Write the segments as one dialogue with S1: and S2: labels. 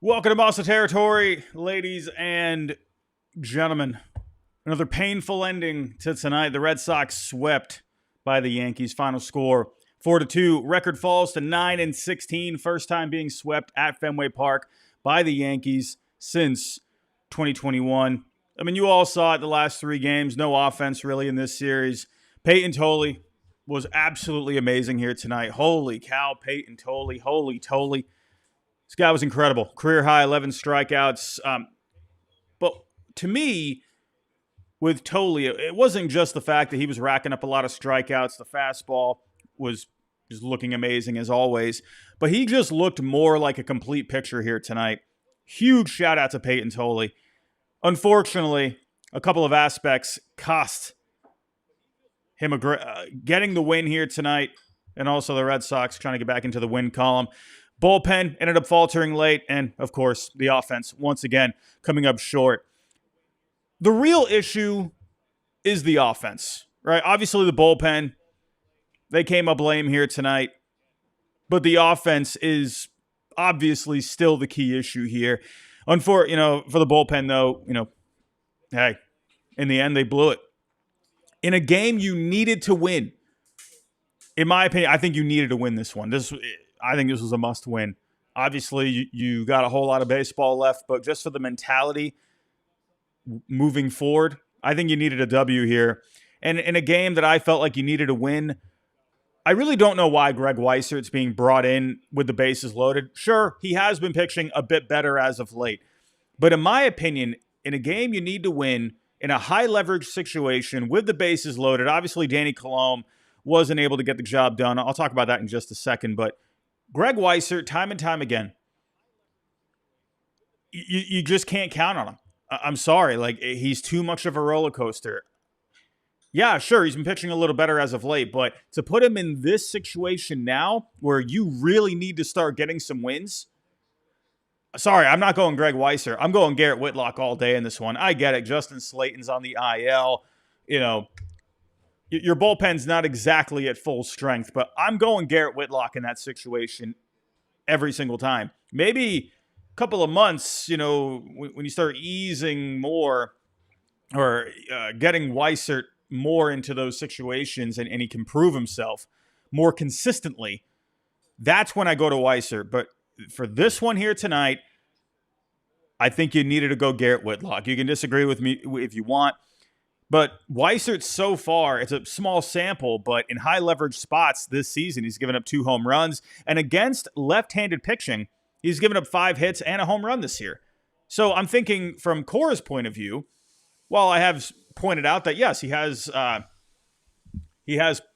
S1: Welcome to Monster Territory, ladies and gentlemen. Another painful ending to tonight. The Red Sox swept by the Yankees. Final score 4-2. Record falls to 9-16. First time being swept at Fenway Park by the Yankees since 2021. I mean, you all saw it the last three games. No offense really in this series. Payton Tolle was absolutely amazing here tonight. Holy cow, Payton Tolle. Holy Tolle. This guy was incredible. Career high 11 strikeouts. But to me, with Tolle, it wasn't just the fact that he was racking up a lot of strikeouts. The fastball was just looking amazing as always. But he just looked more like a complete picture here tonight. Huge shout out to Payton Tolle. Unfortunately, a couple of aspects cost him getting the win here tonight, and also the Red Sox trying to get back into the win column. Bullpen ended up faltering late, and, of course, the offense, once again, coming up short. The real issue is the offense, right? Obviously, the bullpen, they came up lame here tonight, but the offense is obviously still the key issue here. For the bullpen, though, hey, in the end, they blew it. In a game you needed to win, in my opinion, I think you needed to win this one. I think this was a must-win. Obviously, you got a whole lot of baseball left, but just for the mentality moving forward, I think you needed a W here. And in a game that I felt like you needed to win, I really don't know why Greg Weisert's being brought in with the bases loaded. Sure, he has been pitching a bit better as of late. But in my opinion, in a game you need to win, in a high-leverage situation with the bases loaded, obviously Danny Colomb wasn't able to get the job done. I'll talk about that in just a second, but Greg Weissert, time and time again, you just can't count on him. I'm sorry. He's too much of a roller coaster. Yeah, sure, he's been pitching a little better as of late, but to put him in this situation now where you really need to start getting some wins, sorry, I'm not going Greg Weissert. I'm going Garrett Whitlock all day in this one. I get it. Justin Slayton's on the IL. Your bullpen's not exactly at full strength, but I'm going Garrett Whitlock in that situation every single time. Maybe a couple of months, when you start easing more or getting Weissert more into those situations and he can prove himself more consistently, that's when I go to Weissert. But for this one here tonight, I think you needed to go Garrett Whitlock. You can disagree with me if you want. But Weissert so far, it's a small sample, but in high leverage spots this season, he's given up 2 home runs. And against left-handed pitching, he's given up 5 hits and a home run this year. So I'm thinking from Cora's point of view, while I have pointed out that, yes, he has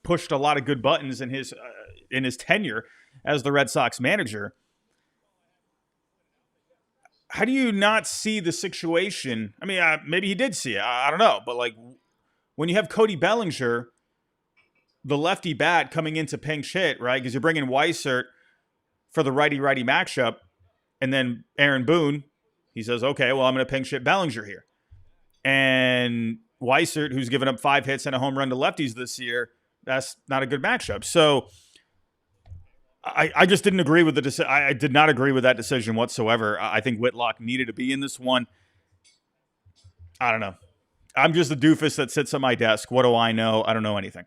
S1: pushed a lot of good buttons in his tenure as the Red Sox manager, how do you not see the situation? I mean, maybe he did see it. I don't know. But, when you have Cody Bellinger, the lefty bat, coming into pinch hit, right? Because you're bringing Weissert for the righty-righty matchup, and then Aaron Boone, he says, okay, well, I'm going to pinch hit Bellinger here. And Weissert, who's given up 5 hits and a home run to lefties this year, that's not a good matchup. So I just didn't agree with the decision. I did not agree with that decision whatsoever. I think Whitlock needed to be in this one. I don't know. I'm just a doofus that sits at my desk. What do I know? I don't know anything.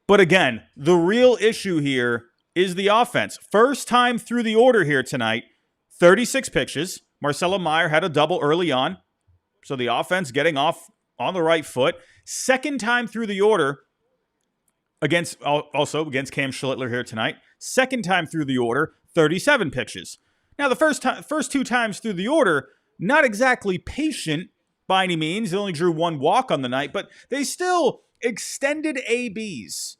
S1: But again, the real issue here is the offense. First time through the order here tonight, 36 pitches. Marcelo Meyer had a double early on. So the offense getting off on the right foot. Second time through the order, against Cam Schlittler here tonight. Second time through the order, 37 pitches. Now, the first 2 times through the order, not exactly patient by any means. They only drew 1 walk on the night, but they still extended ABs.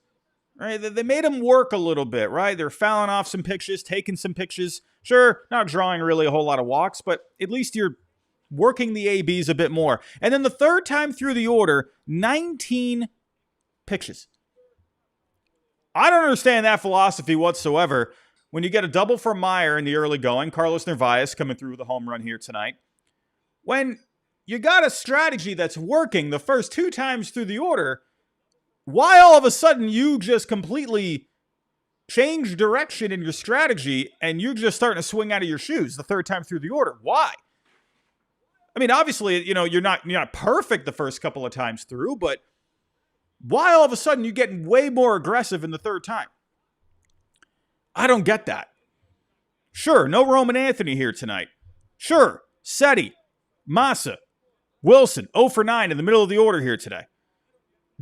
S1: Right? They made them work a little bit, right? They're fouling off some pitches, taking some pitches. Sure, not drawing really a whole lot of walks, but at least you're working the ABs a bit more. And then the third time through the order, 19 pitches. I don't understand that philosophy whatsoever. When you get a double from Meyer in the early going, Carlos Narvaez coming through with a home run here tonight. When you got a strategy that's working the first 2 times through the order, why all of a sudden you just completely change direction in your strategy, and you're just starting to swing out of your shoes the third time through the order. Why? I mean, obviously, you're not perfect the first couple of times through, but why all of a sudden you're getting way more aggressive in the third time? I don't get that. Sure, no Roman Anthony here tonight. Sure, Seti, Massa, Wilson, 0 for 9 in the middle of the order here today.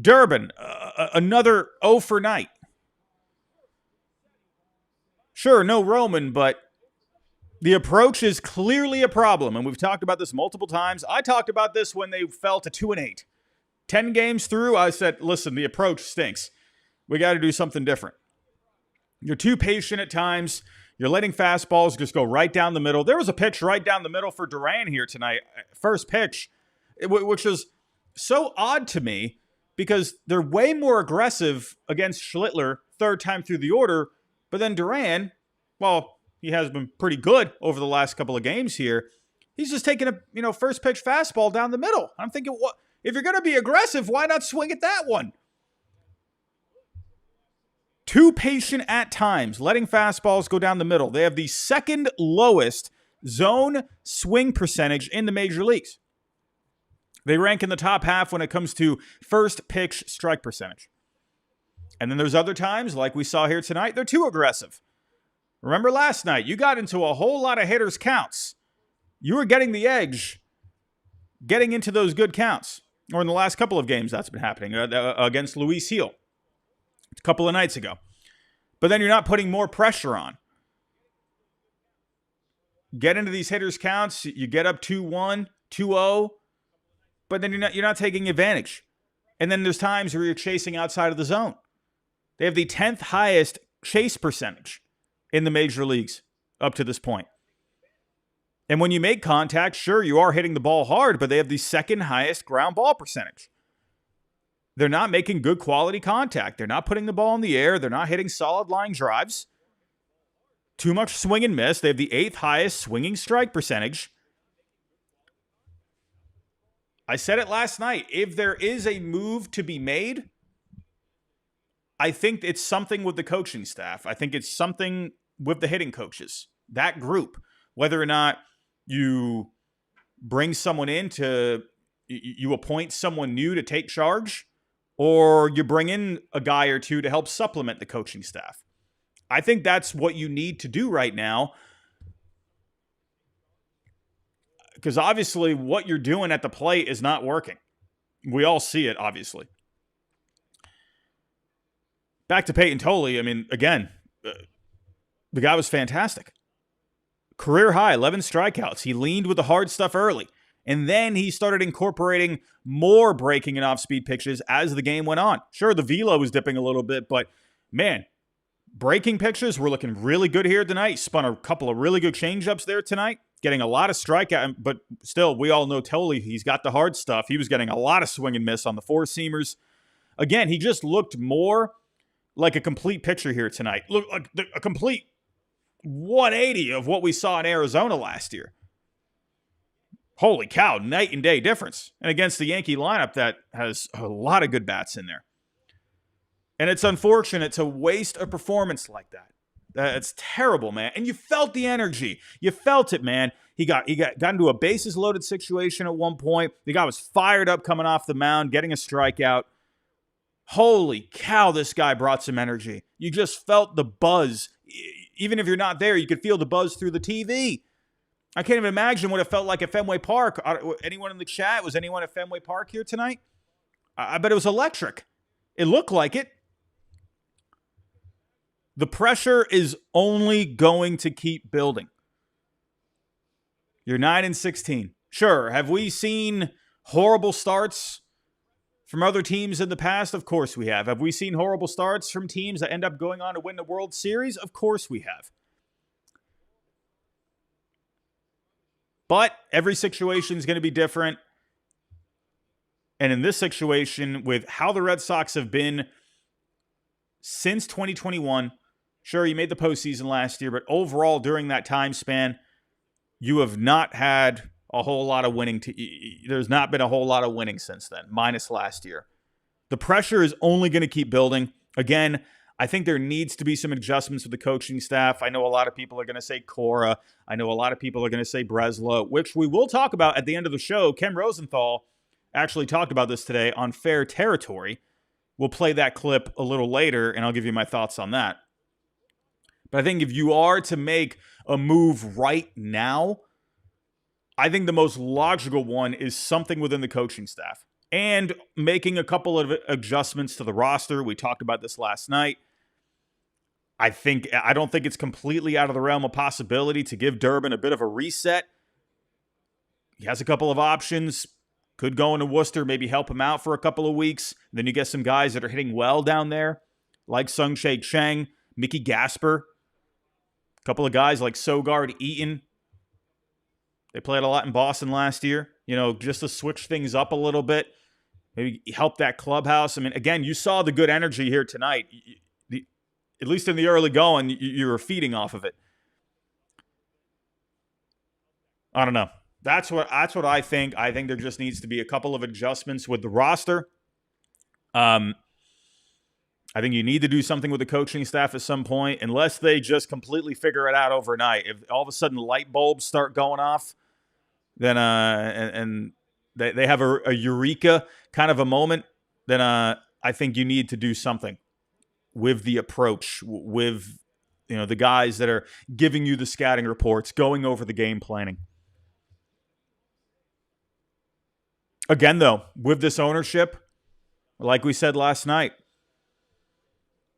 S1: Durbin, another 0 for night. Sure, no Roman, but the approach is clearly a problem, and we've talked about this multiple times. I talked about this when they fell to 2-8. 10 games through, I said, listen, the approach stinks. We got to do something different. You're too patient at times. You're letting fastballs just go right down the middle. There was a pitch right down the middle for Duran here tonight. First pitch, which was so odd to me because they're way more aggressive against Schlittler third time through the order. But then Duran, well, he has been pretty good over the last couple of games here. He's just taking a first pitch fastball down the middle. I'm thinking, what if you're going to be aggressive, why not swing at that one? Too patient at times, letting fastballs go down the middle. They have the second lowest zone swing percentage in the major leagues. They rank in the top half when it comes to first pitch strike percentage. And then there's other times, like we saw here tonight, they're too aggressive. Remember last night, you got into a whole lot of hitters' counts. You were getting the edge, getting into those good counts. Or in the last couple of games, that's been happening against Luis Gil a couple of nights ago. But then you're not putting more pressure on. Get into these hitters' counts, you get up 2-1, 2-0, but then you're not taking advantage. And then there's times where you're chasing outside of the zone. They have the 10th highest chase percentage in the major leagues up to this point. And when you make contact, sure, you are hitting the ball hard, but they have the second highest ground ball percentage. They're not making good quality contact. They're not putting the ball in the air. They're not hitting solid line drives. Too much swing and miss. They have the 8th highest swinging strike percentage. I said it last night. If there is a move to be made, I think it's something with the coaching staff. I think it's something with the hitting coaches, that group. Whether or not you bring someone in you appoint someone new to take charge, or you bring in a guy or two to help supplement the coaching staff. I think that's what you need to do right now. Because obviously what you're doing at the plate is not working. We all see it, obviously. Back to Payton Tolle. I mean, again, the guy was fantastic. Career high, 11 strikeouts. He leaned with the hard stuff early. And then he started incorporating more breaking and off-speed pitches as the game went on. Sure, the velo was dipping a little bit, but man, breaking pitches were looking really good here tonight. He spun a couple of really good changeups there tonight, getting a lot of strikeout. But still, we all know Tolle, he's got the hard stuff. He was getting a lot of swing and miss on the four-seamers. Again, he just looked more like a complete pitcher here tonight. Look like a complete 180 of what we saw in Arizona last year. Holy cow, night and day difference. And against the Yankee lineup that has a lot of good bats in there. And it's unfortunate to waste a performance like that. It's terrible, man. And you felt the energy. You felt it, man. He got into a bases loaded situation at one point. The guy was fired up coming off the mound, getting a strikeout. Holy cow, this guy brought some energy. You just felt the buzz. Even if you're not there, you could feel the buzz through the TV. I can't even imagine what it felt like at Fenway Park. Anyone in the chat? Was anyone at Fenway Park here tonight? I bet it was electric. It looked like it. The pressure is only going to keep building. You're 9-16. Sure, have we seen horrible starts from other teams in the past? Of course we have. Have we seen horrible starts from teams that end up going on to win the World Series? Of course we have. But every situation is going to be different. And in this situation, with how the Red Sox have been since 2021, sure, you made the postseason last year, but overall during that time span, you have not had a whole lot of winning. There's not been a whole lot of winning since then, minus last year. The pressure is only going to keep building. Again, I think there needs to be some adjustments with the coaching staff. I know a lot of people are going to say Cora. I know a lot of people are going to say Breslow, which we will talk about at the end of the show. Ken Rosenthal actually talked about this today on Fair Territory. We'll play that clip a little later, and I'll give you my thoughts on that. But I think if you are to make a move right now, I think the most logical one is something within the coaching staff and making a couple of adjustments to the roster. We talked about this last night. I don't think it's completely out of the realm of possibility to give Durbin a bit of a reset. He has a couple of options. Could go into Worcester, maybe help him out for a couple of weeks. Then you get some guys that are hitting well down there, like Sung-Chae Cheng, Mickey Gasper. A couple of guys like Sogard Eaton. They played a lot in Boston last year. Just to switch things up a little bit. Maybe help that clubhouse. I mean, again, you saw the good energy here tonight. At least in the early going, you were feeding off of it. I don't know. That's what I think. I think there just needs to be a couple of adjustments with the roster. I think you need to do something with the coaching staff at some point, unless they just completely figure it out overnight. If all of a sudden light bulbs start going off, then and they have a eureka kind of a moment, then I think you need to do something with the approach, with the guys that are giving you the scouting reports, going over the game planning. Again, though, with this ownership, like we said last night,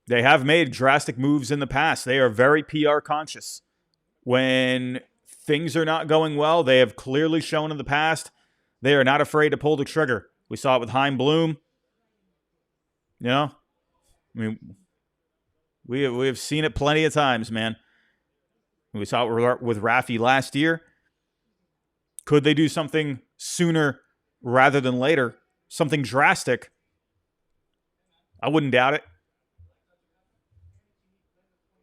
S1: they have made drastic moves in the past. They are very PR conscious. When things are not going well, they have clearly shown in the past they are not afraid to pull the trigger. We saw it with Chaim Bloom. I mean, we have seen it plenty of times, man. We saw it with Rafi last year. Could they do something sooner rather than later? Something drastic? I wouldn't doubt it.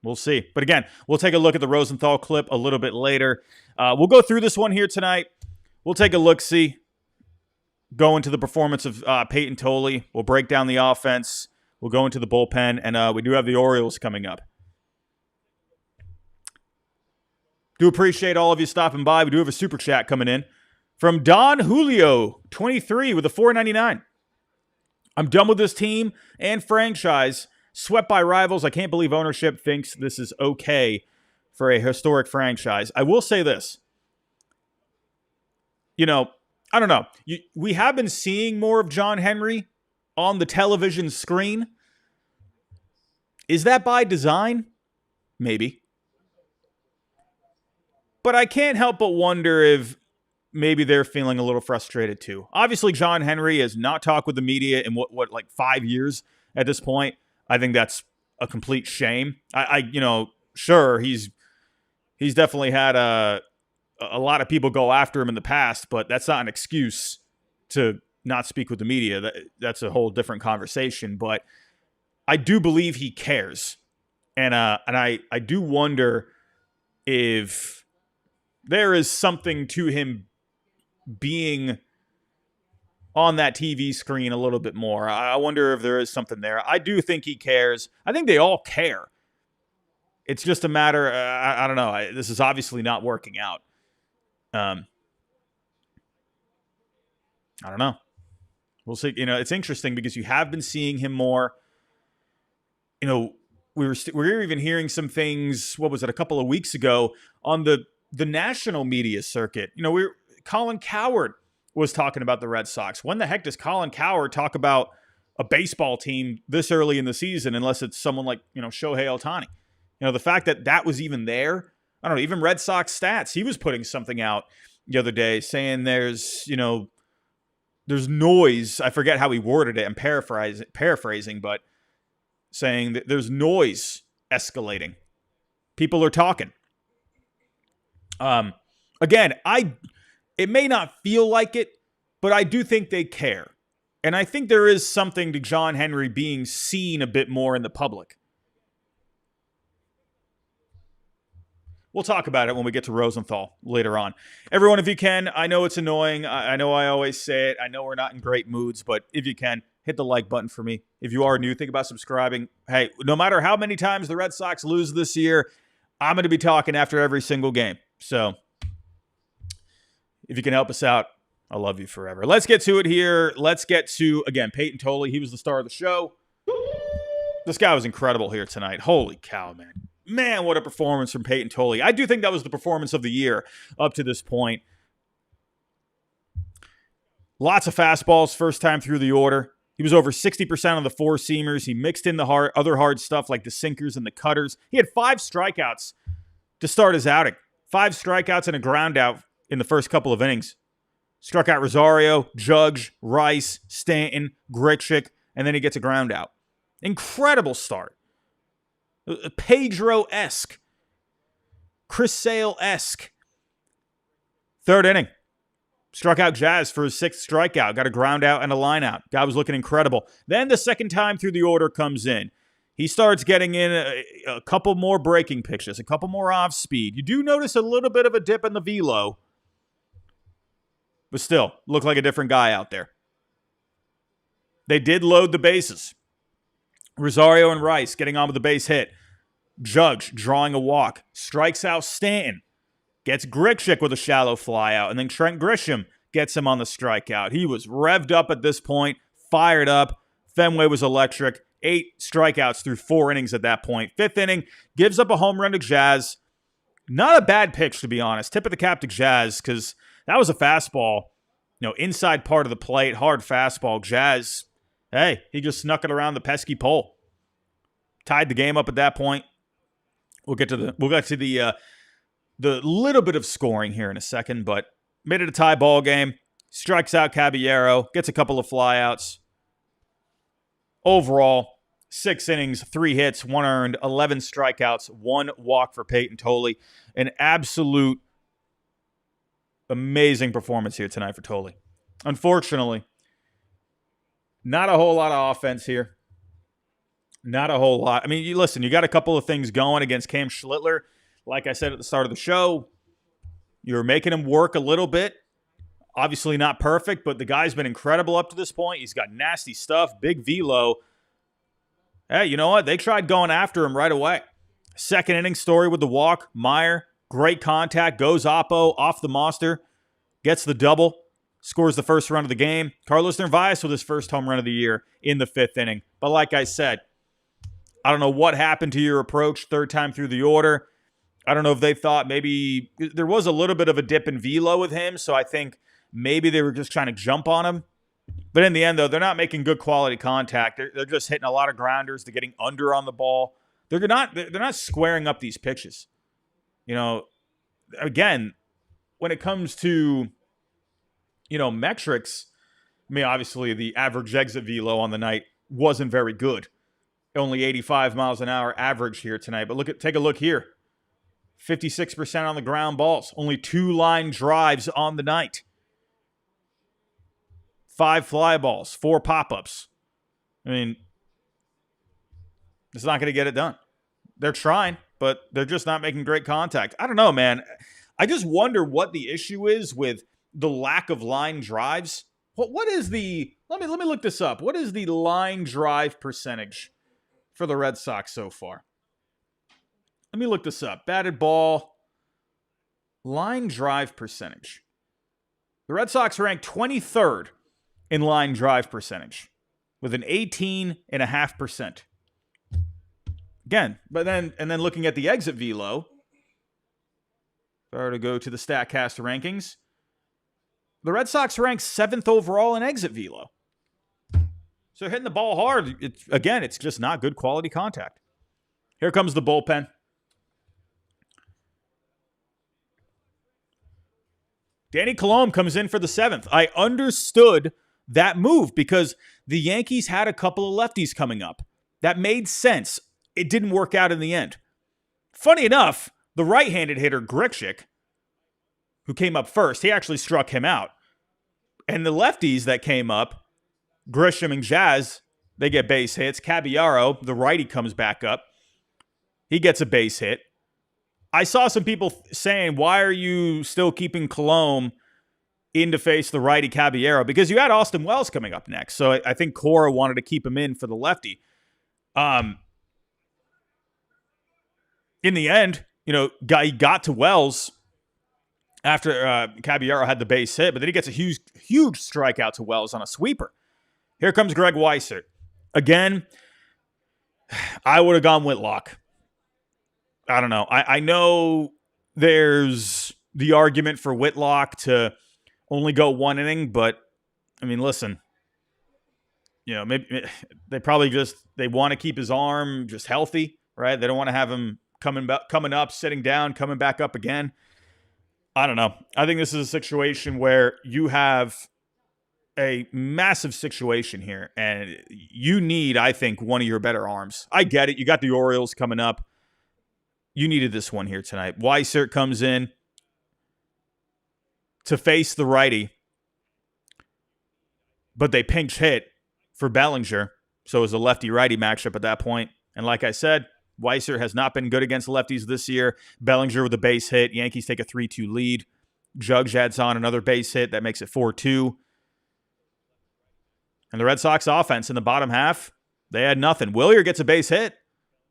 S1: We'll see. But again, we'll take a look at the Rosenthal clip a little bit later. We'll go through this one here tonight. We'll take a look-see. Go into the performance of Payton Tolle. We'll break down the offense. We'll go into the bullpen. And we do have the Orioles coming up. Do appreciate all of you stopping by. We do have a super chat coming in from Don Julio, 23 with a $4.99. I'm done with this team and franchise. Swept by rivals. I can't believe ownership thinks this is okay for a historic franchise. I will say this. I don't know. We have been seeing more of John Henry on the television screen. Is that by design? Maybe. But I can't help but wonder if maybe they're feeling a little frustrated too. Obviously, John Henry has not talked with the media in like 5 years at this point. I think that's a complete shame. Sure, he's definitely had a lot of people go after him in the past, but that's not an excuse to not speak with the media. That's a whole different conversation. But I do believe he cares, and I do wonder if there is something to him being on that TV screen a little bit more. I wonder if there is something there. I do think he cares. I think they all care. It's just a matter, I don't know. This is obviously not working out. I don't know. We'll see. It's interesting because you have been seeing him more. We were even hearing some things, what was it, a couple of weeks ago on the national media circuit. Colin Cowherd was talking about the Red Sox. When the heck does Colin Cowherd talk about a baseball team this early in the season unless it's someone like, Shohei Ohtani? The fact that was even there. I don't know, even Red Sox stats. He was putting something out the other day saying there's noise. I forget how he worded it. I'm paraphrasing, but saying that there's noise escalating. People are talking. Again, it may not feel like it, but I do think they care. And I think there is something to John Henry being seen a bit more in the public. We'll talk about it when we get to Rosenthal later on. Everyone, if you can, I know it's annoying. I know I always say it. I know we're not in great moods, but if you can, hit the like button for me. If you are new, think about subscribing. Hey, no matter how many times the Red Sox lose this year, I'm going to be talking after every single game. So if you can help us out, I love you forever. Let's get to it here. Let's get to, again, Payton Tolle. He was the star of the show. This guy was incredible here tonight. Holy cow, man. Man, what a performance from Payton Tolle. I do think that was the performance of the year up to this point. Lots of fastballs first time through the order. He was over 60% of the four-seamers. He mixed in the other hard stuff like the sinkers and the cutters. He had 5 strikeouts to start his outing. 5 strikeouts and a ground out in the first couple of innings. Struck out Rosario, Judge, Rice, Stanton, Grichuk, and then he gets a ground out. Incredible start. Pedro-esque. Chris Sale-esque. Third inning. Struck out Jazz for his 6th strikeout. Got a ground out and a line out. Guy was looking incredible. Then the second time through the order comes in. He starts getting in a couple more breaking pitches, a couple more off speed. You do notice a little bit of a dip in the velo. But still, looked like a different guy out there. They did load the bases. Rosario and Rice getting on with the base hit. Judge drawing a walk. Strikes out Stanton. Gets Grichuk with a shallow fly out. And then Trent Grisham gets him on the strikeout. He was revved up at this point. Fired up. Fenway was electric. 8 strikeouts through 4 innings at that point. 5th inning. Gives up a home run to Jazz. Not a bad pitch, to be honest. Tip of the cap to Jazz because that was a fastball. Inside part of the plate. Hard fastball. Jazz, hey, he just snuck it around the pesky pole. Tied the game up at that point. We'll get to the little bit of scoring here in a second, but made it a tie ball game. Strikes out Caballero, gets a couple of flyouts. Overall, 6 innings, 3 hits, 1 earned, 11 strikeouts, 1 walk for Payton Tolle. An absolute amazing performance here tonight for Tolle. Unfortunately, not a whole lot of offense here. Not a whole lot. I mean, you got a couple of things going against Cam Schlittler. Like I said at the start of the show, you're making him work a little bit. Obviously not perfect, but the guy's been incredible up to this point. He's got nasty stuff, big velo. Hey, you know what? They tried going after him right away. Second inning story with the walk. Meyer, great contact, goes Oppo off the monster, gets the double, scores the first run of the game. Carlos Narvaez with his first home run of the year in the 5th inning. But like I said, I don't know what happened to your approach third time through the order. I don't know if they thought maybe there was a little bit of a dip in velo with him, so I think maybe they were just trying to jump on him. But in the end, though, they're not making good quality contact. They're just hitting a lot of grounders. They're getting under on the ball. They're not squaring up these pitches. Again, when it comes to metrics, I mean, obviously the average exit velo on the night wasn't very good. Only 85 miles an hour average here tonight. But take a look here. 56% on the ground balls. Only 2 line drives on the night. 5 fly balls. 4 pop-ups. I mean, it's not going to get it done. They're trying, but they're just not making great contact. I don't know, man. I just wonder what the issue is with the lack of line drives. What is the... Let me look this up. What is the line drive percentage for the Red Sox so far? Let me look this up. Batted ball, line drive percentage. The Red Sox ranked 23rd in line drive percentage with an 18.5%. Again, and then looking at the exit velo, if I were to go to the StatCast rankings, the Red Sox ranked 7th overall in exit velo. So hitting the ball hard, it's just not good quality contact. Here comes the bullpen. Danny Colomé comes in for the 7th. I understood that move because the Yankees had a couple of lefties coming up. That made sense. It didn't work out in the end. Funny enough, the right-handed hitter, Grichuk, who came up first, he actually struck him out. And the lefties that came up, Grisham and Jazz, they get base hits. Caballero, the righty, comes back up. He gets a base hit. I saw some people saying, why are you still keeping Colomé in to face the righty Caballero because you had Austin Wells coming up next. So I think Cora wanted to keep him in for the lefty. In the end, he got to Wells after Caballero had the base hit, but then he gets a huge strikeout to Wells on a sweeper. Here comes Greg Weissert. Again, I would have gone Whitlock. I don't know. I know there's the argument for Whitlock to only go one inning, but, I mean, listen. Maybe they probably they want to keep his arm just healthy, right? They don't want to have him coming up, sitting down, coming back up again. I don't know. I think this is a situation where you have a massive situation here, and you need, I think, one of your better arms. I get it. You got the Orioles coming up. You needed this one here tonight. Weissert comes in to face the righty, but they pinch hit for Bellinger, so it was a lefty-righty matchup at that point. And like I said, Weissert has not been good against lefties this year. Bellinger with a base hit. Yankees take a 3-2 lead. Judge adds on another base hit. That makes it 4-2. And the Red Sox offense in the bottom half, they had nothing. Willier gets a base hit,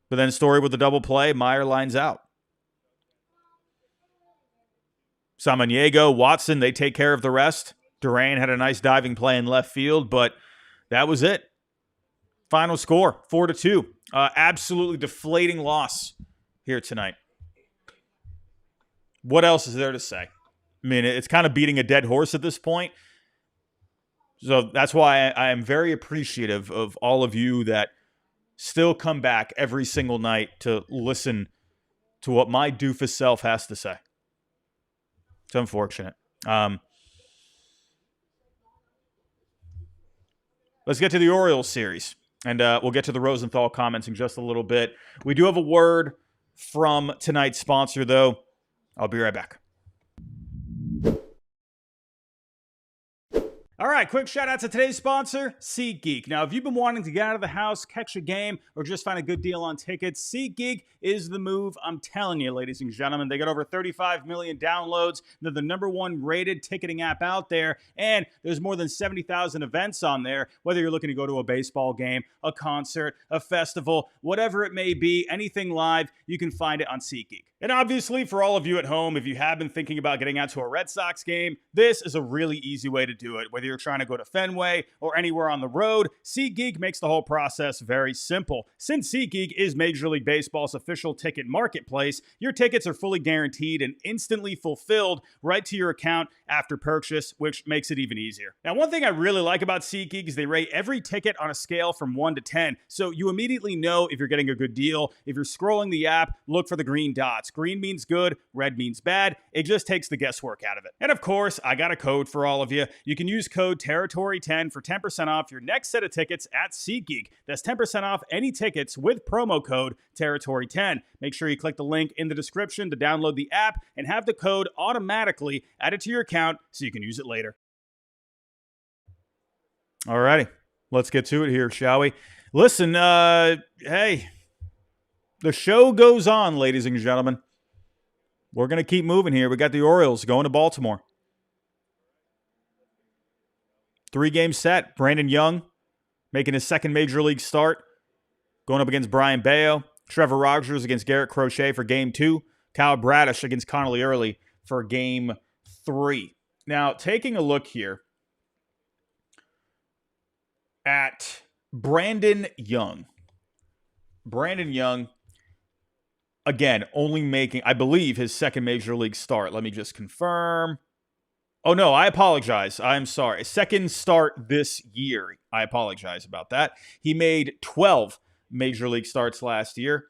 S1: but then Story with the double play. Meyer lines out. Samaniego, Watson, they take care of the rest. Duran had a nice diving play in left field, but that was it. Final score, 4-2. Absolutely deflating loss here tonight. What else is there to say? I mean, it's kind of beating a dead horse at this point. So that's why I am very appreciative of all of you that still come back every single night to listen to what my doofus self has to say. It's unfortunate. Let's get to the Orioles series, and we'll get to the Rosenthal comments in just a little bit. We do have a word from tonight's sponsor, though. I'll be right back. All right, quick shout out to today's sponsor, SeatGeek. Now, if you've been wanting to get out of the house, catch a game, or just find a good deal on tickets, SeatGeek is the move. I'm telling you, ladies and gentlemen, they got over 35 million downloads. They're the #1 rated ticketing app out there, and there's more than 70,000 events on there. Whether you're looking to go to a baseball game, a concert, a festival, whatever it may be, anything live, you can find it on SeatGeek. And obviously, for all of you at home, if you have been thinking about getting out to a Red Sox game, this is a really easy way to do it. Whether you're trying to go to Fenway or anywhere on the road, SeatGeek makes the whole process very simple. Since SeatGeek is Major League Baseball's official ticket marketplace, your tickets are fully guaranteed and instantly fulfilled right to your account after purchase, which makes it even easier. Now, one thing I really like about SeatGeek is they rate every ticket on a scale from 1 to 10, so you immediately know if you're getting a good deal. If you're scrolling the app, look for the green dots. Green means good, red means bad. It just takes the guesswork out of it. And of course, I got a code for all of you. You can use code Territory10 for 10% off your next set of tickets at SeatGeek. That's 10% off any tickets with promo code Territory10. Make sure you click the link in the description to download the app and have the code automatically added to your account so you can use it later. Alrighty, let's get to it here, shall we? Listen, hey, the show goes on, ladies and gentlemen. We're going to keep moving here. We got the Orioles going to Baltimore. 3-game set. Brandon Young making his second major league start. Going up against Brian Bayo. Trevor Rogers against Garrett Crochet for game 2. Kyle Bradish against Connolly Early for game 3. Now, taking a look here at Brandon Young. Brandon Young, again, only making, I believe, his second major league start. Let me just confirm. Oh, no, I apologize. I'm sorry. Second start this year. I apologize about that. He made 12 major league starts last year.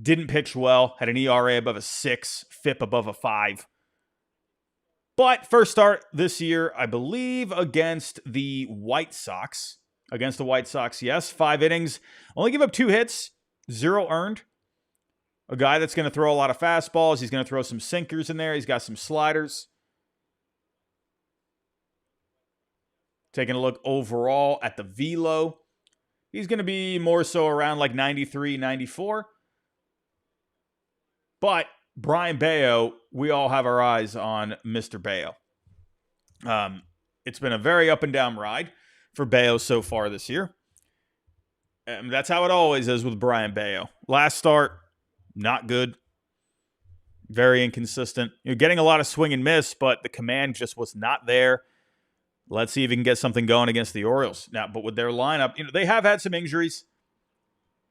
S1: Didn't pitch well. Had an ERA above a 6, FIP above a 5. But first start this year, I believe, against the White Sox. Against the White Sox, yes. 5 innings. Only give up 2 hits. 0 earned. A guy that's going to throw a lot of fastballs. He's going to throw some sinkers in there. He's got some sliders. Taking a look overall at the velo. He's going to be more so around like 93, 94. But Brian Bayo, we all have our eyes on Mr. Bayo. It's been a very up and down ride for Bayo so far this year. That's how it always is with Brian Bayo. Last start, not good. Very inconsistent. You're getting a lot of swing and miss, but the command just was not there. Let's see if he can get something going against the Orioles. Now, but with their lineup, they have had some injuries.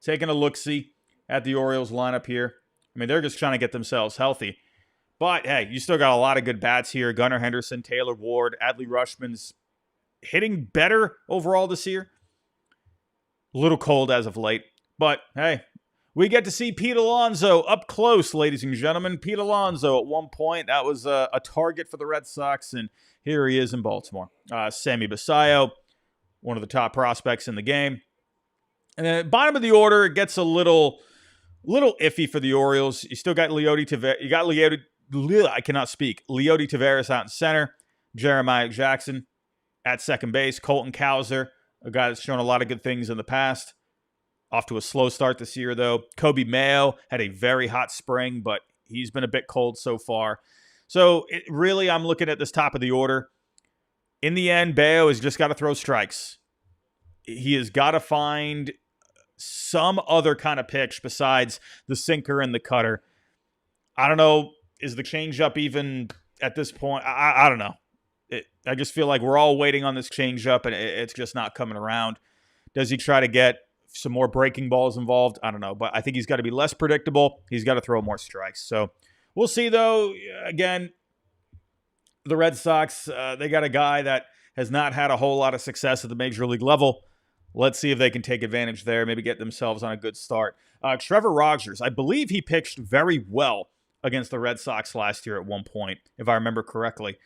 S1: Taking a look-see at the Orioles lineup here. I mean, they're just trying to get themselves healthy. But, hey, you still got a lot of good bats here. Gunnar Henderson, Taylor Ward, Adley Rutschman's hitting better overall this year. A little cold as of late. But, hey, we get to see Pete Alonso up close, ladies and gentlemen. Pete Alonso at one point, that was a target for the Red Sox, and here he is in Baltimore. Sammy Basayo, one of the top prospects in the game. And then at bottom of the order, it gets a little iffy for the Orioles. You still got Leody Taveras. I cannot speak. Leody Taveras out in center. Jeremiah Jackson at second base. Colton Cowser, a guy that's shown a lot of good things in the past. Off to a slow start this year, though. Kobe Mayo had a very hot spring, but he's been a bit cold so far. So, really, I'm looking at this top of the order. In the end, Bayo has just got to throw strikes. He has got to find some other kind of pitch besides the sinker and the cutter. I don't know. Is the changeup even at this point? I don't know. I just feel like we're all waiting on this changeup, and it's just not coming around. Does he try to get some more breaking balls involved? I don't know. But I think he's got to be less predictable. He's got to throw more strikes. So we'll see, though. Again, the Red Sox, they got a guy that has not had a whole lot of success at the major league level. Let's see if they can take advantage there, maybe get themselves on a good start. Trevor Rogers, I believe he pitched very well against the Red Sox last year at one point, if I remember correctly.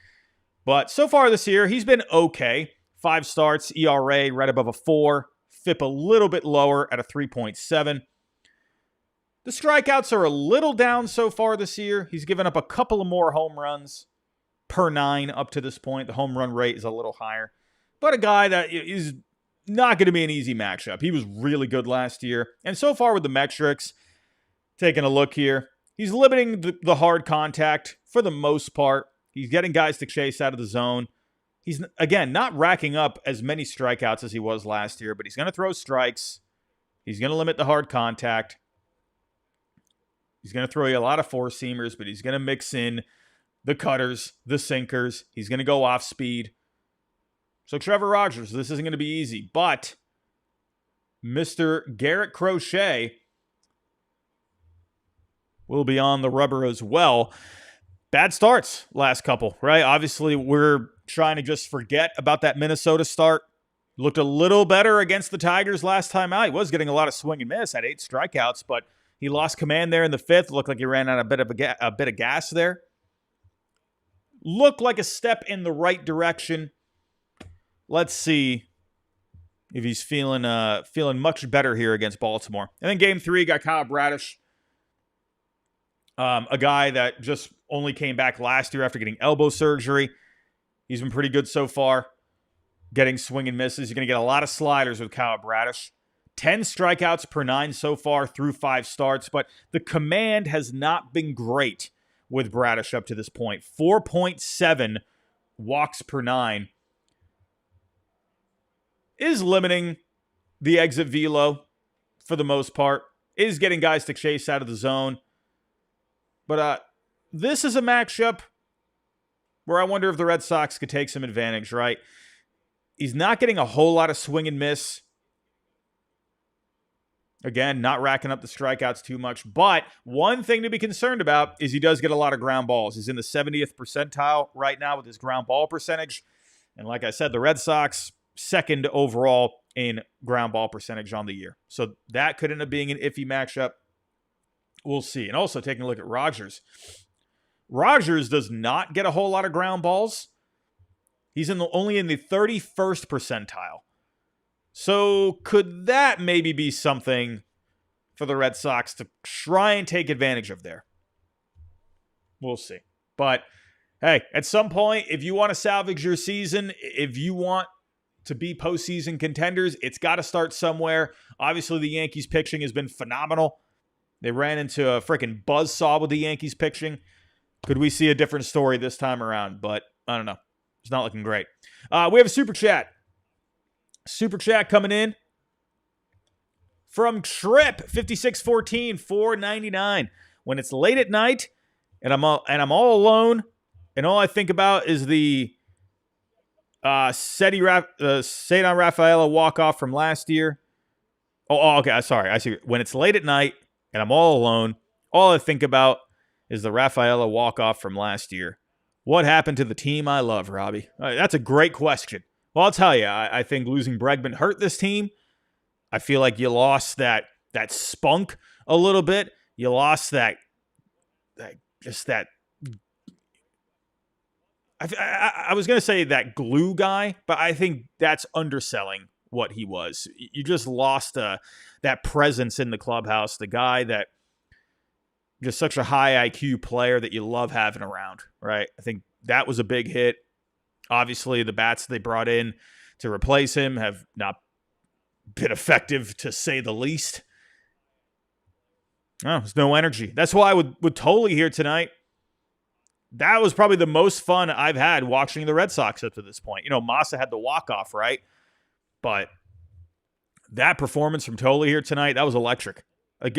S1: But so far this year, he's been okay. 5 starts, ERA right above a 4, FIP a little bit lower at a 3.7. The strikeouts are a little down so far this year. He's given up a couple of more home runs per 9 up to this point. The home run rate is a little higher. But a guy that is not going to be an easy matchup. He was really good last year. And so far with the metrics, taking a look here, he's limiting the hard contact for the most part. He's getting guys to chase out of the zone. He's, again, not racking up as many strikeouts as he was last year, but he's going to throw strikes. He's going to limit the hard contact. He's going to throw you a lot of four-seamers, but he's going to mix in the cutters, the sinkers. He's going to go off speed. So Trevor Rogers, this isn't going to be easy, but Mr. Garrett Crochet will be on the rubber as well. Bad starts last couple, right? Obviously, we're trying to just forget about that Minnesota start. Looked a little better against the Tigers last time out. He was getting a lot of swing and miss, had 8 strikeouts, but he lost command there in the 5th. Looked like he ran out a bit of gas there. Looked like a step in the right direction. Let's see if he's feeling much better here against Baltimore. And then Game 3 got Kyle Bradish, a guy that just only came back last year after getting elbow surgery. He's been pretty good so far, getting swing and misses. You're going to get a lot of sliders with Kyle Bradish. 10 strikeouts per 9 so far through 5 starts, but the command has not been great with Bradish up to this point. 4.7 walks per 9 is limiting the exit velo for the most part, is getting guys to chase out of the zone. But this is a matchup where I wonder if the Red Sox could take some advantage, right? He's not getting a whole lot of swing and miss. Again, not racking up the strikeouts too much. But one thing to be concerned about is he does get a lot of ground balls. He's in the 70th percentile right now with his ground ball percentage. And like I said, the Red Sox, second overall in ground ball percentage on the year. So that could end up being an iffy matchup. We'll see. And also taking a look at Rogers. Rogers does not get a whole lot of ground balls. He's only in the 31st percentile. So could that maybe be something for the Red Sox to try and take advantage of there? We'll see. But hey, at some point, if you want to salvage your season, if you want to be postseason contenders, it's got to start somewhere. Obviously, the Yankees pitching has been phenomenal. They ran into a freaking buzzsaw with the Yankees pitching. Could we see a different story this time around? But I don't know. It's not looking great. We have a super chat. Super chat coming in from Trip 5614 $4.99. When it's late at night and I'm all alone, and all I think about is the Cedar Rafaela walk-off from last year. Oh, okay. Sorry. I see. When it's late at night and I'm all alone, all I think about is the Rafaela walk-off from last year. What happened to the team I love, Robbie? That's a great question. Well, I'll tell you, I think losing Bregman hurt this team. I feel like you lost that spunk a little bit. You lost that. I was going to say that glue guy, but I think that's underselling what he was. You just lost that presence in the clubhouse, the guy that just such a high IQ player that you love having around, right? I think that was a big hit. Obviously, the bats they brought in to replace him have not been effective, to say the least. Oh, there's no energy. That's why with Tolle here tonight, that was probably the most fun I've had watching the Red Sox up to this point. Massa had the walk-off, right? But that performance from Tolle here tonight, that was electric,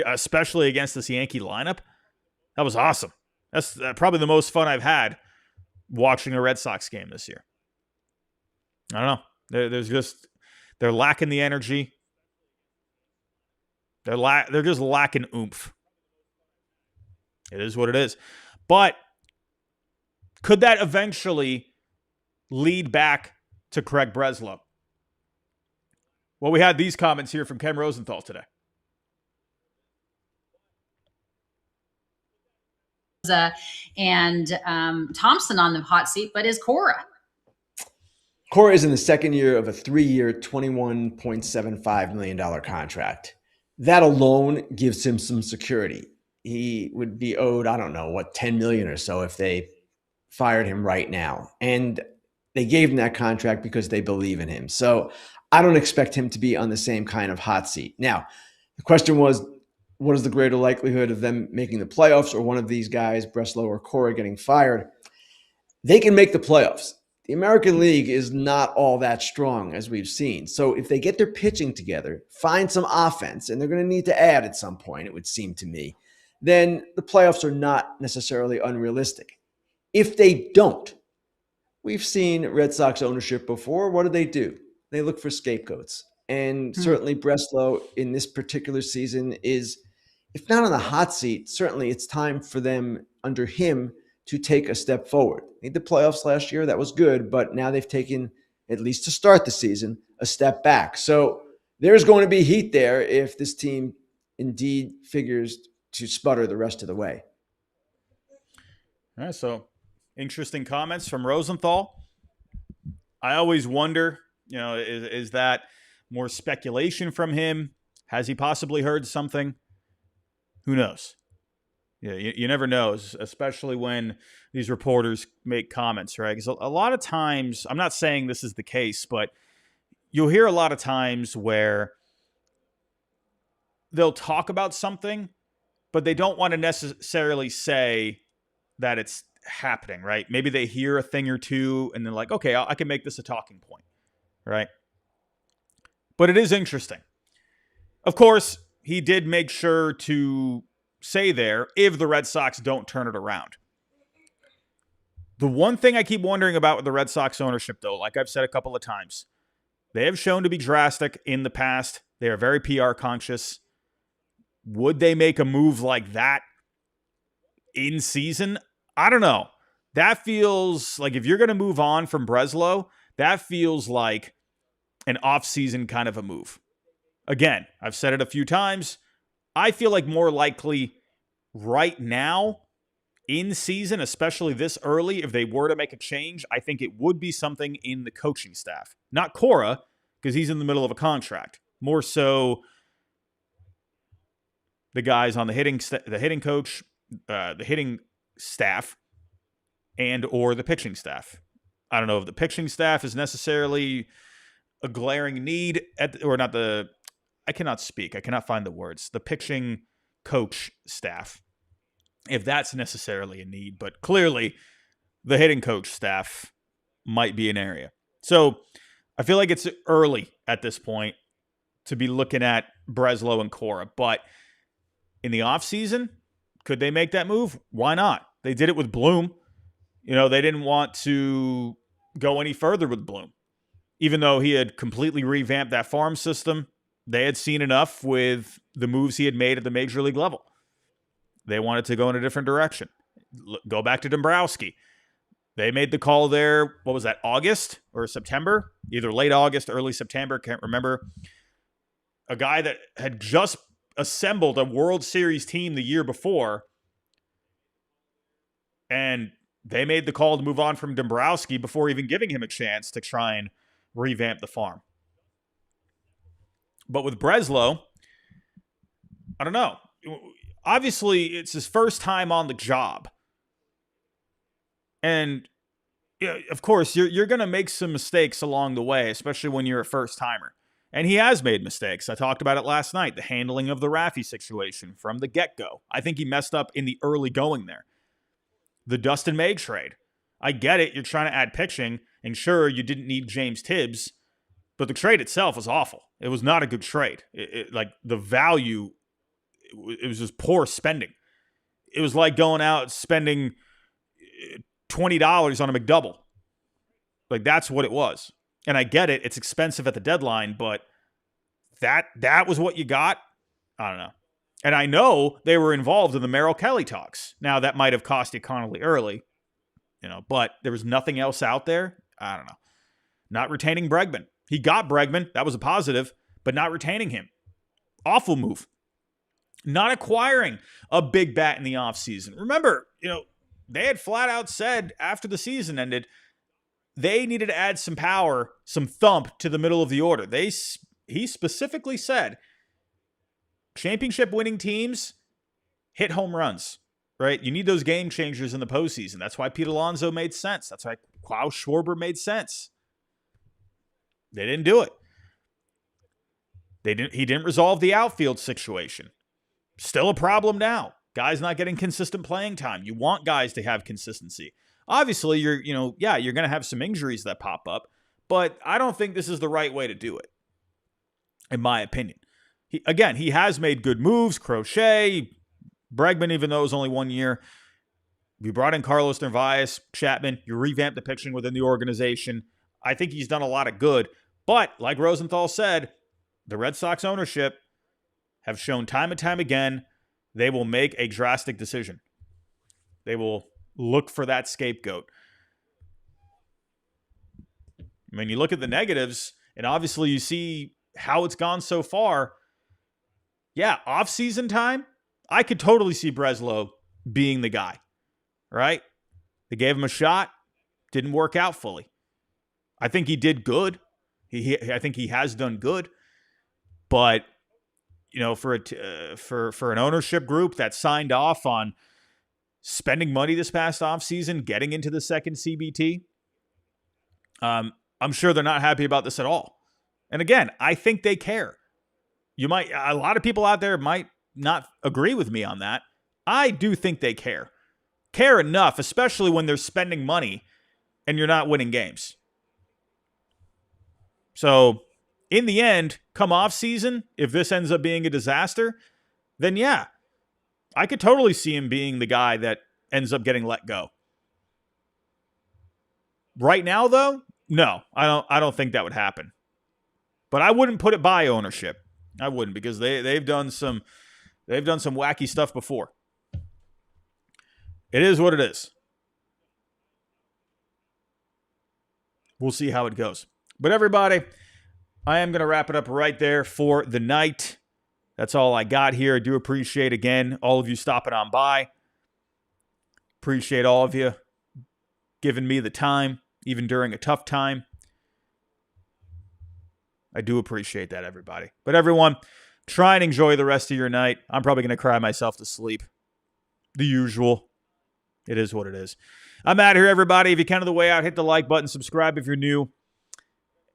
S1: especially against this Yankee lineup. That was awesome. That's probably the most fun I've had watching a Red Sox game this year. I don't know. They're lacking the energy. They're just lacking oomph. It is what it is. But could that eventually lead back to Craig Breslow? Well, we had these comments here from Ken Rosenthal today.
S2: And Thompson on the hot seat, but is Cora?
S3: Cora is in the second year of a 3-year, $21.75 million contract. That alone gives him some security. He would be owed, I don't know, $10 million or so if they fired him right now. And they gave him that contract because they believe in him. So I don't expect him to be on the same kind of hot seat. Now, the question was, what is the greater likelihood of them making the playoffs or one of these guys, Breslow or Cora, getting fired? They can make the playoffs. The American League is not all that strong, as we've seen. So if they get their pitching together, find some offense, and they're going to need to add at some point, it would seem to me, then the playoffs are not necessarily unrealistic. If they don't, we've seen Red Sox ownership before. What do? They look for scapegoats. And certainly Breslow in this particular season is, if not on the hot seat, certainly it's time for them under him to take a step forward. They made the playoffs last year. That was good. But now they've taken, at least to start the season, a step back. So there's going to be heat there if this team indeed figures to sputter the rest of the way.
S1: All right, so interesting comments from Rosenthal. I always wonder, is that more speculation from him? Has he possibly heard something? Who knows? Yeah, you never know, especially when these reporters make comments, right? Because a lot of times, I'm not saying this is the case, but you'll hear a lot of times where they'll talk about something, but they don't want to necessarily say that it's happening, right? Maybe they hear a thing or two and they're like, okay, I can make this a talking point, right? But it is interesting. Of course, he did make sure to say there, if the Red Sox don't turn it around. The one thing I keep wondering about with the Red Sox ownership, though, like I've said a couple of times, they have shown to be drastic in the past. They are very PR conscious. Would they make a move like that in season? I don't know. That feels like, if you're going to move on from Breslow, that feels like an off-season kind of a move. Again, I've said it a few times. I feel like more likely right now in season, especially this early, if they were to make a change, I think it would be something in the coaching staff. Not Cora, because he's in the middle of a contract. More so the guys on the hitting coach, the hitting staff, and or the pitching staff. I don't know if the pitching staff is necessarily a glaring need I cannot speak. I cannot find the words. The pitching coach staff, if that's necessarily a need, but clearly the hitting coach staff might be an area. So I feel like it's early at this point to be looking at Breslow and Cora. But in the offseason, could they make that move? Why not? They did it with Bloom. They didn't want to go any further with Bloom. Even though he had completely revamped that farm system, they had seen enough with the moves he had made at the major league level. They wanted to go in a different direction. Go back to Dombrowski. They made the call there, what was that, August or September? Either late August, early September, can't remember. A guy that had just assembled a World Series team the year before, and they made the call to move on from Dombrowski before even giving him a chance to try and revamp the farm. But with Breslow, I don't know. Obviously, it's his first time on the job. And, of course, you're going to make some mistakes along the way, especially when you're a first-timer. And he has made mistakes. I talked about it last night, the handling of the Raffy situation from the get-go. I think he messed up in the early going there. The Dustin May trade. I get it. You're trying to add pitching, and sure, you didn't need James Tibbs, but the trade itself was awful. It was not a good trade. The value, it was just poor spending. It was like going out spending $20 on a McDouble. That's what it was. And I get it. It's expensive at the deadline, but that was what you got? I don't know. And I know they were involved in the Merrill Kelly talks. Now, that might have cost you Connolly early, but there was nothing else out there. I don't know. Not retaining Bregman. He got Bregman. That was a positive, but not retaining him. Awful move. Not acquiring a big bat in the offseason. Remember, they had flat out said after the season ended, they needed to add some power, some thump to the middle of the order. He specifically said, championship winning teams hit home runs, right? You need those game changers in the postseason. That's why Pete Alonso made sense. That's why Klaus Schwarber made sense. They didn't do it. He didn't resolve the outfield situation. Still a problem now. Guys not getting consistent playing time. You want guys to have consistency. Obviously, you're going to have some injuries that pop up, but I don't think this is the right way to do it, in my opinion. He has made good moves. Crochet, Bregman, even though it was only 1 year. We brought in Carlos Narvaez, Chapman. You revamped the pitching within the organization. I think he's done a lot of good. But like Rosenthal said, the Red Sox ownership have shown time and time again they will make a drastic decision. They will look for that scapegoat. When you look at the negatives, and obviously you see how it's gone so far, yeah, off-season time, I could totally see Breslow being the guy, right? They gave him a shot, didn't work out fully. I think he did good. I think he has done good, but for an ownership group that signed off on spending money this past offseason, getting into the second CBT, I'm sure they're not happy about this at all. And again, I think they care. A lot of people out there might not agree with me on that. I do think they care. Care enough, especially when they're spending money and you're not winning games. So, in the end, come off season, if this ends up being a disaster, then yeah, I could totally see him being the guy that ends up getting let go. Right now, though, no, I don't think that would happen. But I wouldn't put it by ownership. I wouldn't, because they've done some wacky stuff before. It is what it is. We'll see how it goes. But everybody, I am going to wrap it up right there for the night. That's all I got here. I do appreciate, again, all of you stopping on by. Appreciate all of you giving me the time, even during a tough time. I do appreciate that, everybody. But everyone, try and enjoy the rest of your night. I'm probably going to cry myself to sleep. The usual. It is what it is. I'm out here, everybody. If you can on the way out, hit the like button, subscribe if you're new,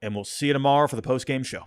S1: and we'll see you tomorrow for the post-game show.